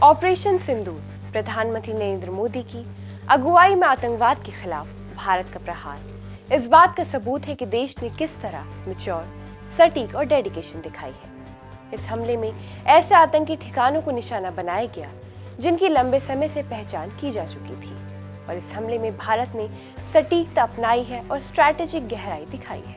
Operation सिंदूर, प्रधानमंत्री नरेंद्र मोदी की अगुवाई में आतंकवाद के खिलाफ भारत का प्रहार इस बात का सबूत है कि देश ने किस तरह मैच्योर, सटीक और डेडिकेशन दिखाई है। इस हमले में ऐसे आतंकी ठिकानों को निशाना बनाया गया जिनकी लंबे समय से पहचान की जा चुकी थी, और इस हमले में भारत ने सटीकता अपनाई है और स्ट्रैटेजिक गहराई दिखाई है।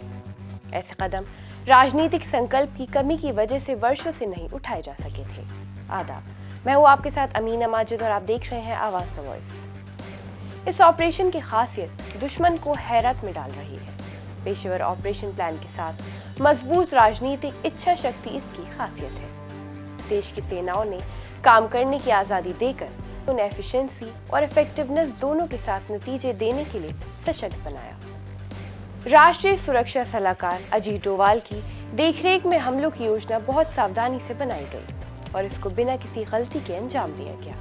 ऐसे कदम राजनीतिक संकल्प की कमी की वजह से वर्षों से नहीं उठाए जा सके थे। आदाब, मैं हूँ आपके साथ अमीना माजिद और आप देख रहे हैं आवाज़ द वॉइस। इस ऑपरेशन की खासियत दुश्मन को हैरत में डाल रही है। पेशेवर ऑपरेशन प्लान के साथ मजबूत राजनीतिक इच्छा शक्ति इसकी खासियत है। देश की सेनाओं ने काम करने की आज़ादी देकर उन्हें एफिशिएंसी और इफेक्टिवनेस दोनों के साथ नतीजे देने के लिए सशक्त बनाया। राष्ट्रीय सुरक्षा सलाहकार अजीत डोवाल की देखरेख में हमलों की योजना बहुत सावधानी से बनाई गई और इसको बिना किसी गलती के अंजाम दिया गया।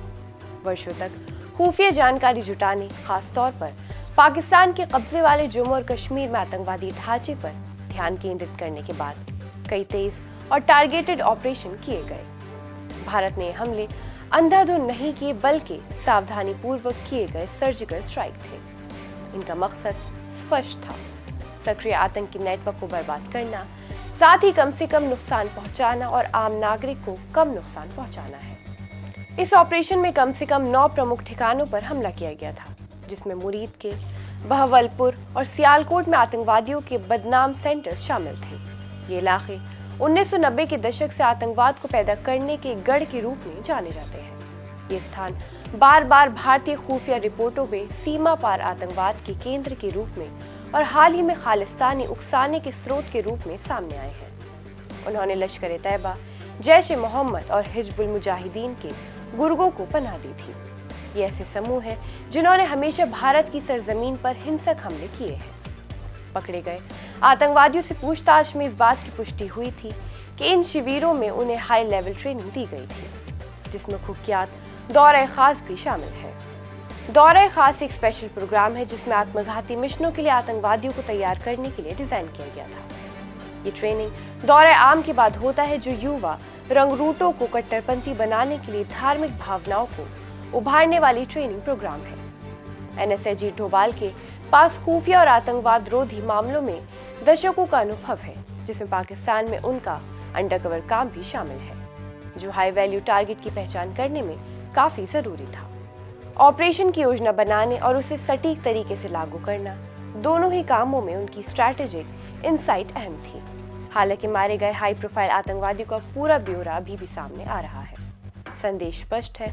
वर्षों तक खुफिया जानकारी जुटाने, खास तौर पर पाकिस्तान के कब्जे वाले जम्मू और कश्मीर में आतंकवादी ढांचे पर ध्यान केंद्रित करने के बाद कई तेज और टारगेटेड ऑपरेशन किए गए। भारत ने हमले अंधाधुंध नहीं किए बल्कि सावधानी पूर्वक किए गए सर्जिकल स्ट्राइक थे। इनका मकसद स्पष्ट था, सक्रिय आतंकी नेटवर्क को बर्बाद करना, साथ ही कम से कम नुकसान पहुंचाना और आम नागरिक को कम नुकसान पहुंचाना है। इस ऑपरेशन में कम से कम 9 प्रमुख ठिकानों पर हमला किया गया था, जिसमें मुरीद के बहवलपुर और सियालकोट में आतंकवादियों के बदनाम सेंटर्स शामिल थे। ये इलाके 1990 के दशक से आतंकवाद को पैदा करने के गढ़ के रूप में जाने जाते हैं। ये स्थान बार बार भारतीय खुफिया रिपोर्टों में सीमा पार आतंकवाद के केंद्र के रूप में और हाल ही में खालिस्तानी उकसाने के स्रोत के रूप में सामने आए हैं। उन्होंने लश्कर तैयबा, जैश-ए-मोहम्मद और हिजबुल मुजाहिदीन के गुर्गों को पनाह दी थी। ये ऐसे समूह हैं जिन्होंने हमेशा भारत की सरजमीन पर हिंसक हमले किए हैं। पकड़े गए आतंकवादियों से पूछताछ में इस बात की पुष्टि हुई थी कि इन शिविरों में उन्हें हाई लेवल ट्रेनिंग दी गई थी, जिसमें कुख्यात दौरे खास भी शामिल है। दौरे खास एक स्पेशल प्रोग्राम है जिसमें आत्मघाती मिशनों के लिए आतंकवादियों को तैयार करने के लिए डिजाइन किया गया था। ये ट्रेनिंग दौरे आम के बाद होता है, जो युवा रंगरूटों को कट्टरपंथी बनाने के लिए धार्मिक भावनाओं को उभारने वाली ट्रेनिंग प्रोग्राम है। एनएसए अजीत डोभाल के पास खुफिया और आतंकवाद रोधी मामलों में दशकों का अनुभव है, जिसमें पाकिस्तान में उनका अंडरकवर काम भी शामिल है, जो हाई वैल्यू टारगेट की पहचान करने में काफी जरूरी था। ऑपरेशन की योजना बनाने और उसे सटीक तरीके से लागू करना, दोनों ही कामों में उनकी स्ट्रैटेजिक इनसाइट अहम थी। हालांकि मारे गए हाई प्रोफाइल आतंकवादियों का पूरा ब्यौरा अभी भी सामने आ रहा है। संदेश स्पष्ट है,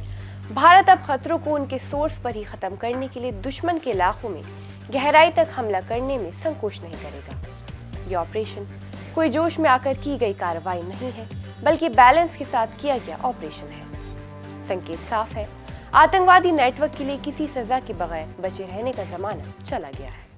भारत अब खतरों को उनके सोर्स पर ही खत्म करने के लिए दुश्मन के इलाकों में गहराई तक हमला करने में संकोच नहीं करेगा। ये ऑपरेशन कोई जोश में आकर की गई कार्रवाई नहीं है, बल्कि बैलेंस के साथ किया गया ऑपरेशन है। संकेत साफ है, आतंकवादी नेटवर्क के लिए किसी सजा के बगैर बचे रहने का जमाना चला गया है।